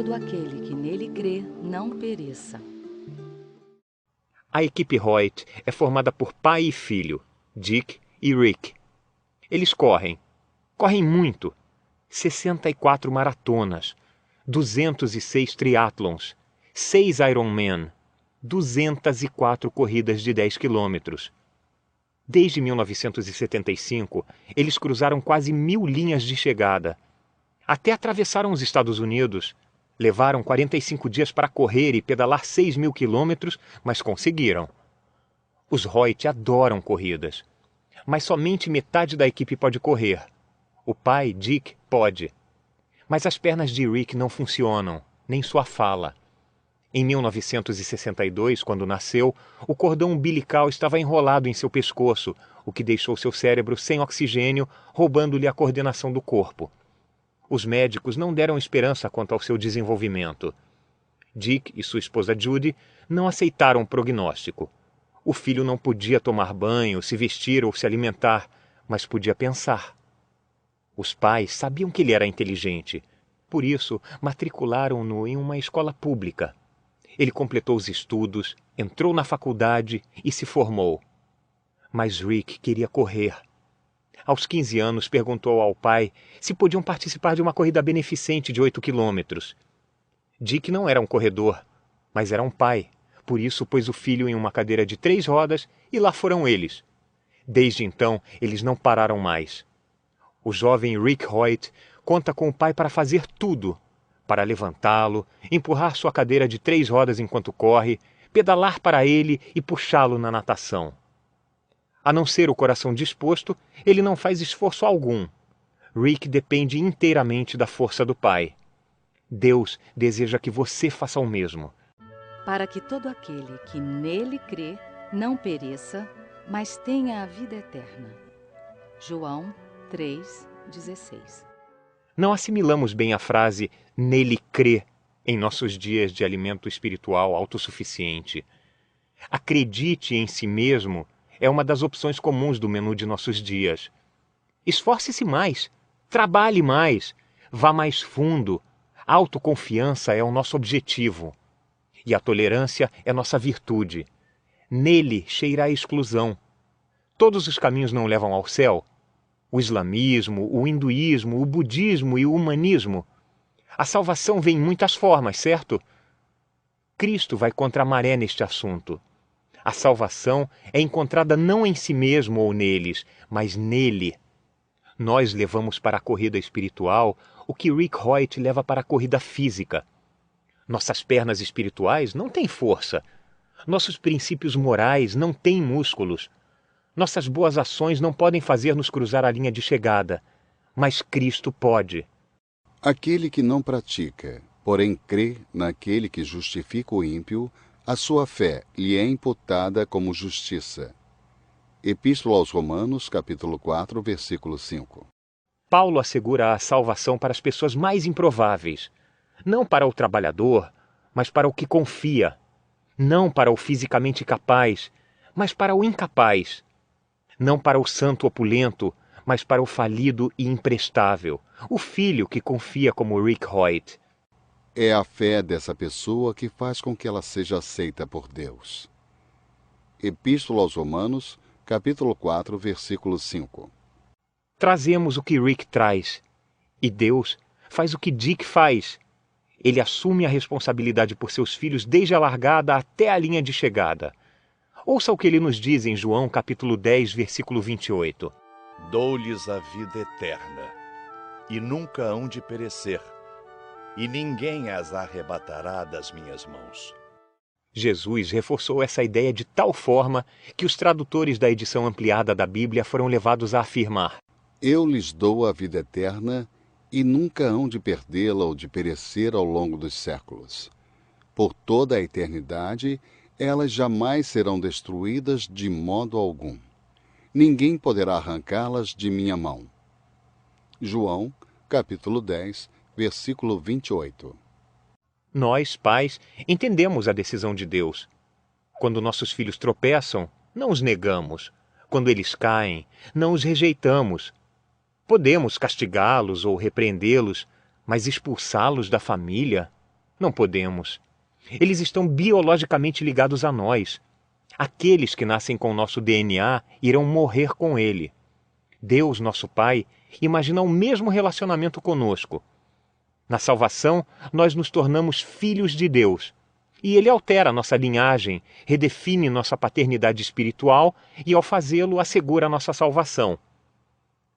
todo aquele que nele crê não pereça. A equipe Hoyt é formada por pai e filho, Dick e Rick. Eles correm muito, 64 maratonas, 206 triatlons, 6 Ironman, 204 corridas de 10 quilômetros. Desde 1975, eles cruzaram quase 1000 linhas de chegada. Até atravessaram os Estados Unidos. Levaram 45 dias para correr e pedalar 6.000 quilômetros, mas conseguiram. Os Hoyt adoram corridas, mas somente metade da equipe pode correr. O pai, Dick, pode. Mas as pernas de Rick não funcionam, nem sua fala. Em 1962, quando nasceu, o cordão umbilical estava enrolado em seu pescoço, o que deixou seu cérebro sem oxigênio, roubando-lhe a coordenação do corpo. Os médicos não deram esperança quanto ao seu desenvolvimento. Dick e sua esposa Judy não aceitaram o prognóstico. O filho não podia tomar banho, se vestir ou se alimentar, mas podia pensar. Os pais sabiam que ele era inteligente. Por isso, matricularam-no em uma escola pública. Ele completou os estudos, entrou na faculdade e se formou. Mas Rick queria correr. Aos 15 anos, perguntou ao pai se podiam participar de uma corrida beneficente de 8 quilômetros. Dick não era um corredor, mas era um pai. Por isso, pôs o filho em uma cadeira de 3 rodas e lá foram eles. Desde então, eles não pararam mais. O jovem Rick Hoyt conta com o pai para fazer tudo. Para levantá-lo, empurrar sua cadeira de 3 rodas enquanto corre, pedalar para ele e puxá-lo na natação. A não ser o coração disposto, ele não faz esforço algum. Rick depende inteiramente da força do pai. Deus deseja que você faça o mesmo. Para que todo aquele que nele crê não pereça, mas tenha a vida eterna. João 3,16. Não assimilamos bem a frase "nele crê" em nossos dias de alimento espiritual autossuficiente. Acredite em si mesmo é uma das opções comuns do menu de nossos dias. Esforce-se mais, trabalhe mais, vá mais fundo. A autoconfiança é o nosso objetivo. E a tolerância é nossa virtude. Nele cheira a exclusão. Todos os caminhos não levam ao céu. O islamismo, o hinduísmo, o budismo e o humanismo. A salvação vem em muitas formas, certo? Cristo vai contra a maré neste assunto. A salvação é encontrada não em si mesmo ou neles, mas nele. Nós levamos para a corrida espiritual o que Rick Hoyt leva para a corrida física. Nossas pernas espirituais não têm força. Nossos princípios morais não têm músculos. Nossas boas ações não podem fazer-nos cruzar a linha de chegada, mas Cristo pode. Aquele que não pratica, porém crê naquele que justifica o ímpio, a sua fé lhe é imputada como justiça. Epístola aos Romanos, capítulo 4, versículo 5. Paulo assegura a salvação para as pessoas mais improváveis. Não para o trabalhador, mas para o que confia. Não para o fisicamente capaz, mas para o incapaz. Não para o santo opulento, mas para o falido e imprestável. O filho que confia como Rick Hoyt. É a fé dessa pessoa que faz com que ela seja aceita por Deus. Epístola aos Romanos, capítulo 4, versículo 5. Trazemos o que Rick traz, e Deus faz o que Dick faz. Ele assume a responsabilidade por seus filhos desde a largada até a linha de chegada. Ouça o que ele nos diz em João capítulo 10, versículo 28. Dou-lhes a vida eterna, e nunca hão de perecer, e ninguém as arrebatará das minhas mãos. Jesus reforçou essa ideia de tal forma que os tradutores da edição ampliada da Bíblia foram levados a afirmar: Eu lhes dou a vida eterna, e nunca hão de perdê-la ou de perecer ao longo dos séculos. Por toda a eternidade, elas jamais serão destruídas de modo algum. Ninguém poderá arrancá-las de minha mão. João, capítulo 10, versículo 28. Nós, pais, entendemos a decisão de Deus. Quando nossos filhos tropeçam, não os negamos. Quando eles caem, não os rejeitamos. Podemos castigá-los ou repreendê-los, mas expulsá-los da família? Não podemos. Eles estão biologicamente ligados a nós. Aqueles que nascem com o nosso DNA irão morrer com ele. Deus, nosso Pai, imagina o mesmo relacionamento conosco. Na salvação, nós nos tornamos filhos de Deus. E ele altera nossa linhagem, redefine nossa paternidade espiritual e, ao fazê-lo, assegura a nossa salvação.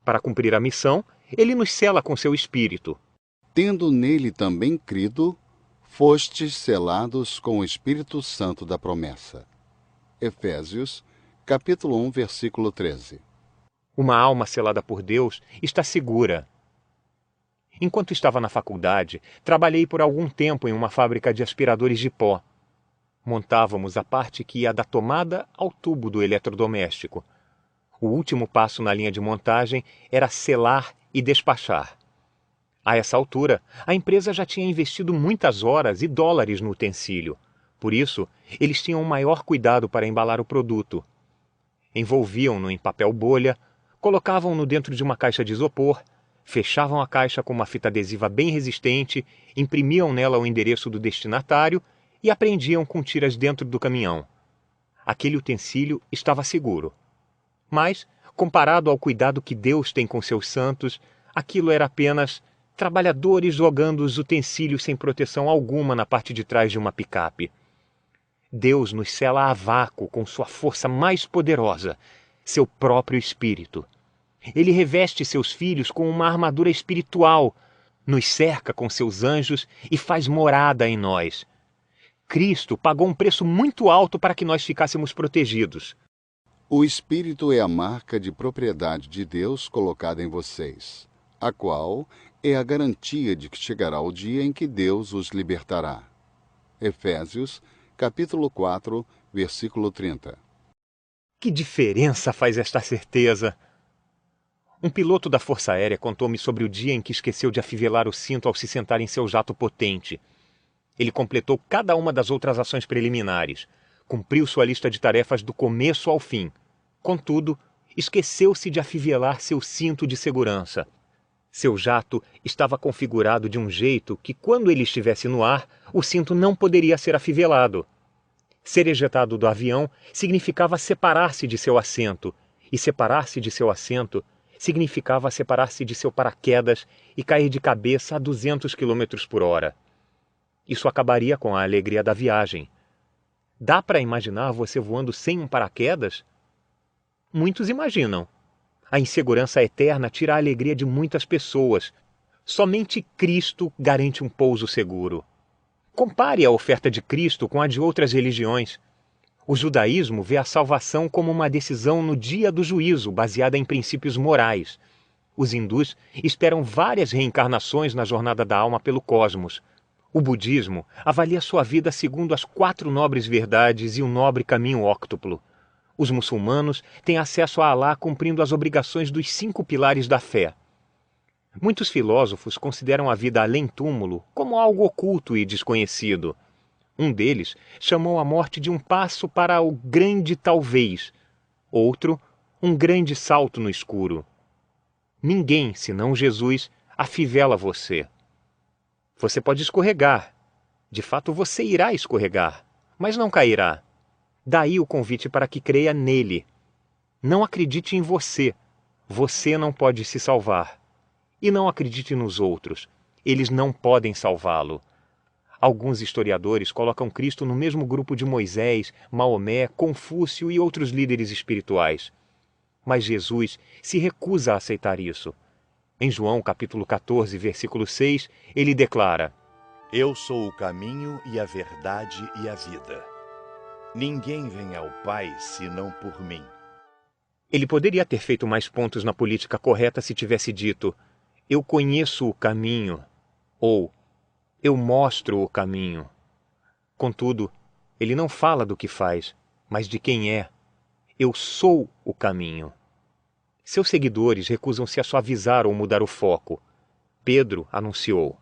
Para cumprir a missão, ele nos sela com seu Espírito. Tendo nele também crido, fostes selados com o Espírito Santo da promessa. Efésios, capítulo 1, versículo 13. Uma alma selada por Deus está segura. Enquanto estava na faculdade, trabalhei por algum tempo em uma fábrica de aspiradores de pó. Montávamos a parte que ia da tomada ao tubo do eletrodoméstico. O último passo na linha de montagem era selar e despachar. A essa altura, a empresa já tinha investido muitas horas e dólares no utensílio. Por isso, eles tinham o maior cuidado para embalar o produto. Envolviam-no em papel bolha, colocavam-no dentro de uma caixa de isopor, fechavam a caixa com uma fita adesiva bem resistente, imprimiam nela o endereço do destinatário e a prendiam com tiras dentro do caminhão. Aquele utensílio estava seguro. Mas, comparado ao cuidado que Deus tem com seus santos, aquilo era apenas trabalhadores jogando os utensílios sem proteção alguma na parte de trás de uma picape. Deus nos sela a vácuo com sua força mais poderosa, seu próprio Espírito. Ele reveste seus filhos com uma armadura espiritual, nos cerca com seus anjos e faz morada em nós. Cristo pagou um preço muito alto para que nós ficássemos protegidos. O Espírito é a marca de propriedade de Deus colocada em vocês, a qual é a garantia de que chegará o dia em que Deus os libertará. Efésios, capítulo 4, versículo 30. Que diferença faz esta certeza? Um piloto da Força Aérea contou-me sobre o dia em que esqueceu de afivelar o cinto ao se sentar em seu jato potente. Ele completou cada uma das outras ações preliminares, cumpriu sua lista de tarefas do começo ao fim. Contudo, esqueceu-se de afivelar seu cinto de segurança. Seu jato estava configurado de um jeito que, quando ele estivesse no ar, o cinto não poderia ser afivelado. Ser ejetado do avião significava separar-se de seu assento, e separar-se de seu assento significava separar-se de seu paraquedas e cair de cabeça a 200 km por hora. Isso acabaria com a alegria da viagem. Dá para imaginar você voando sem um paraquedas? Muitos imaginam. A insegurança eterna tira a alegria de muitas pessoas. Somente Cristo garante um pouso seguro. Compare a oferta de Cristo com a de outras religiões. O judaísmo vê a salvação como uma decisão no dia do juízo, baseada em princípios morais. Os hindus esperam várias reencarnações na jornada da alma pelo cosmos. O budismo avalia sua vida segundo as 4 nobres verdades e o nobre caminho óctuplo. Os muçulmanos têm acesso a Alá cumprindo as obrigações dos 5 pilares da fé. Muitos filósofos consideram a vida além-túmulo como algo oculto e desconhecido. Um deles chamou a morte de um passo para o grande talvez. Outro, um grande salto no escuro. Ninguém, senão Jesus, afivela você. Você pode escorregar. De fato, você irá escorregar, mas não cairá. Daí o convite para que creia nele. Não acredite em você. Você não pode se salvar. E não acredite nos outros. Eles não podem salvá-lo. Alguns historiadores colocam Cristo no mesmo grupo de Moisés, Maomé, Confúcio e outros líderes espirituais. Mas Jesus se recusa a aceitar isso. Em João capítulo 14, versículo 6, ele declara: Eu sou o caminho e a verdade e a vida. Ninguém vem ao Pai senão por mim. Ele poderia ter feito mais pontos na política correta se tivesse dito: Eu conheço o caminho, ou Eu mostro o caminho. Contudo, ele não fala do que faz, mas de quem é. Eu sou o caminho. Seus seguidores recusam-se a suavizar ou mudar o foco. Pedro anunciou: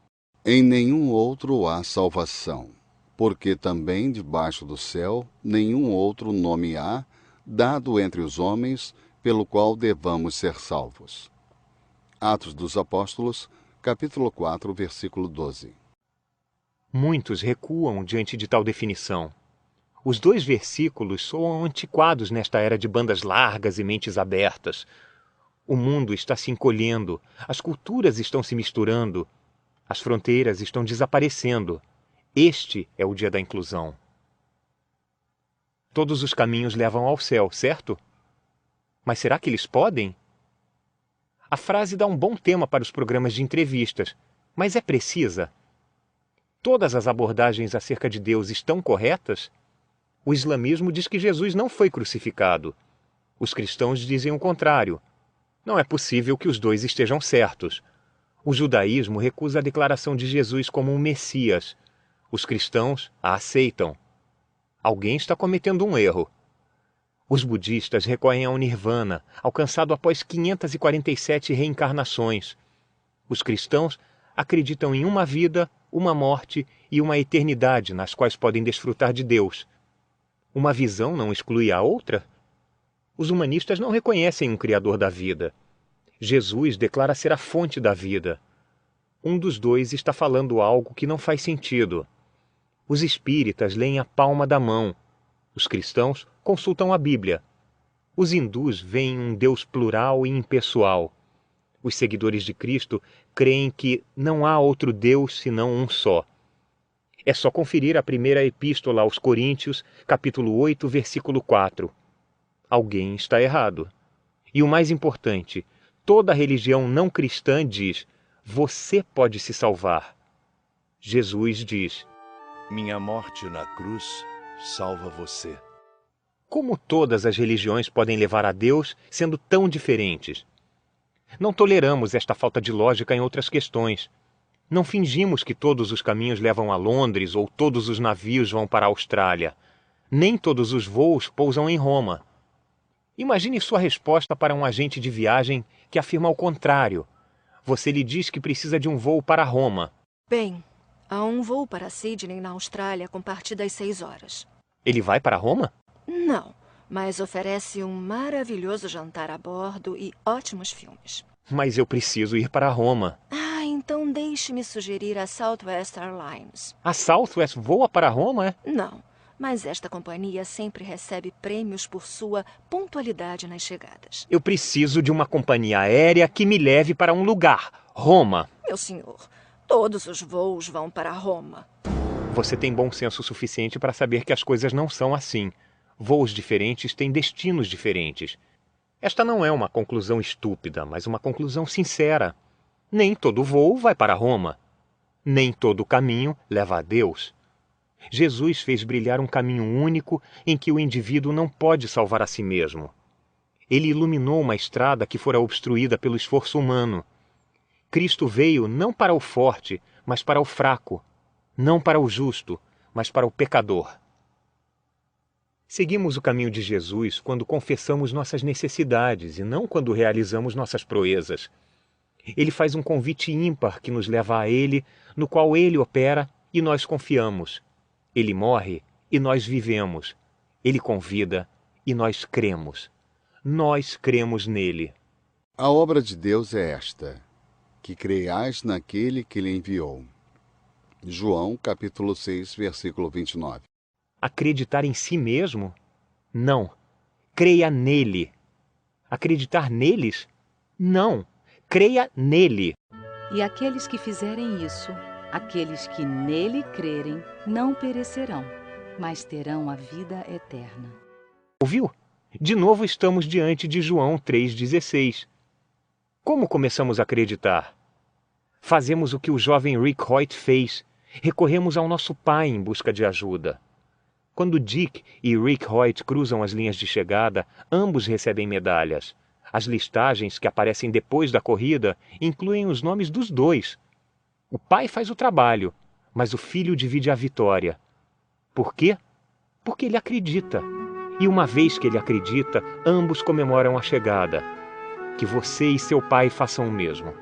Em nenhum outro há salvação, porque também debaixo do céu nenhum outro nome há, dado entre os homens, pelo qual devamos ser salvos. Atos dos Apóstolos, capítulo 4, versículo 12. Muitos recuam diante de tal definição. Os 2 versículos soam antiquados nesta era de bandas largas e mentes abertas. O mundo está se encolhendo, as culturas estão se misturando, as fronteiras estão desaparecendo. Este é o dia da inclusão. Todos os caminhos levam ao céu, certo? Mas será que eles podem? A frase dá um bom tema para os programas de entrevistas, mas é precisa? Todas as abordagens acerca de Deus estão corretas? O islamismo diz que Jesus não foi crucificado. Os cristãos dizem o contrário. Não é possível que os 2 estejam certos. O judaísmo recusa a declaração de Jesus como um Messias. Os cristãos a aceitam. Alguém está cometendo um erro. Os budistas recorrem ao Nirvana, alcançado após 547 reencarnações. Os cristãos acreditam em uma vida, uma morte e uma eternidade nas quais podem desfrutar de Deus. Uma visão não exclui a outra? Os humanistas não reconhecem um Criador da vida. Jesus declara ser a fonte da vida. Um dos 2 está falando algo que não faz sentido. Os espíritas leem a palma da mão. Os cristãos consultam a Bíblia. Os hindus veem um Deus plural e impessoal. Os seguidores de Cristo creem que não há outro Deus senão um só. É só conferir a primeira epístola aos Coríntios, capítulo 8, versículo 4. Alguém está errado. E o mais importante, toda religião não cristã diz: você pode se salvar. Jesus diz: minha morte na cruz salva você. Como todas as religiões podem levar a Deus sendo tão diferentes? Não toleramos esta falta de lógica em outras questões. Não fingimos que todos os caminhos levam a Londres ou todos os navios vão para a Austrália. Nem todos os voos pousam em Roma. Imagine sua resposta para um agente de viagem que afirma o contrário. Você lhe diz que precisa de um voo para Roma. Bem, há um voo para Sydney, na Austrália, com partida às 6 horas. Ele vai para Roma? Não, mas oferece um maravilhoso jantar a bordo e ótimos filmes. Mas eu preciso ir para Roma. Então deixe-me sugerir a Southwest Airlines. A Southwest voa para Roma, é? Não, mas esta companhia sempre recebe prêmios por sua pontualidade nas chegadas. Eu preciso de uma companhia aérea que me leve para um lugar, Roma. Meu senhor, todos os voos vão para Roma. Você tem bom senso suficiente para saber que as coisas não são assim. Voos diferentes têm destinos diferentes. Esta não é uma conclusão estúpida, mas uma conclusão sincera. Nem todo voo vai para Roma. Nem todo caminho leva a Deus. Jesus fez brilhar um caminho único em que o indivíduo não pode salvar a si mesmo. Ele iluminou uma estrada que fora obstruída pelo esforço humano. Cristo veio não para o forte, mas para o fraco. Não para o justo, mas para o pecador. Seguimos o caminho de Jesus quando confessamos nossas necessidades e não quando realizamos nossas proezas. Ele faz um convite ímpar que nos leva a Ele, no qual Ele opera e nós confiamos. Ele morre e nós vivemos. Ele convida e nós cremos. Nós cremos nele. A obra de Deus é esta, que creiais naquele que Ele enviou. João, capítulo 6, versículo 29. Acreditar em si mesmo? Não. Creia nele. Acreditar neles? Não. Creia nele. E aqueles que fizerem isso, aqueles que nele crerem, não perecerão, mas terão a vida eterna. Ouviu? De novo estamos diante de João 3,16. Como começamos a acreditar? Fazemos o que o jovem Rick Hoyt fez. Recorremos ao nosso pai em busca de ajuda. Quando Dick e Rick Hoyt cruzam as linhas de chegada, ambos recebem medalhas. As listagens que aparecem depois da corrida incluem os nomes dos dois. O pai faz o trabalho, mas o filho divide a vitória. Por quê? Porque ele acredita. E uma vez que ele acredita, ambos comemoram a chegada. Que você e seu pai façam o mesmo.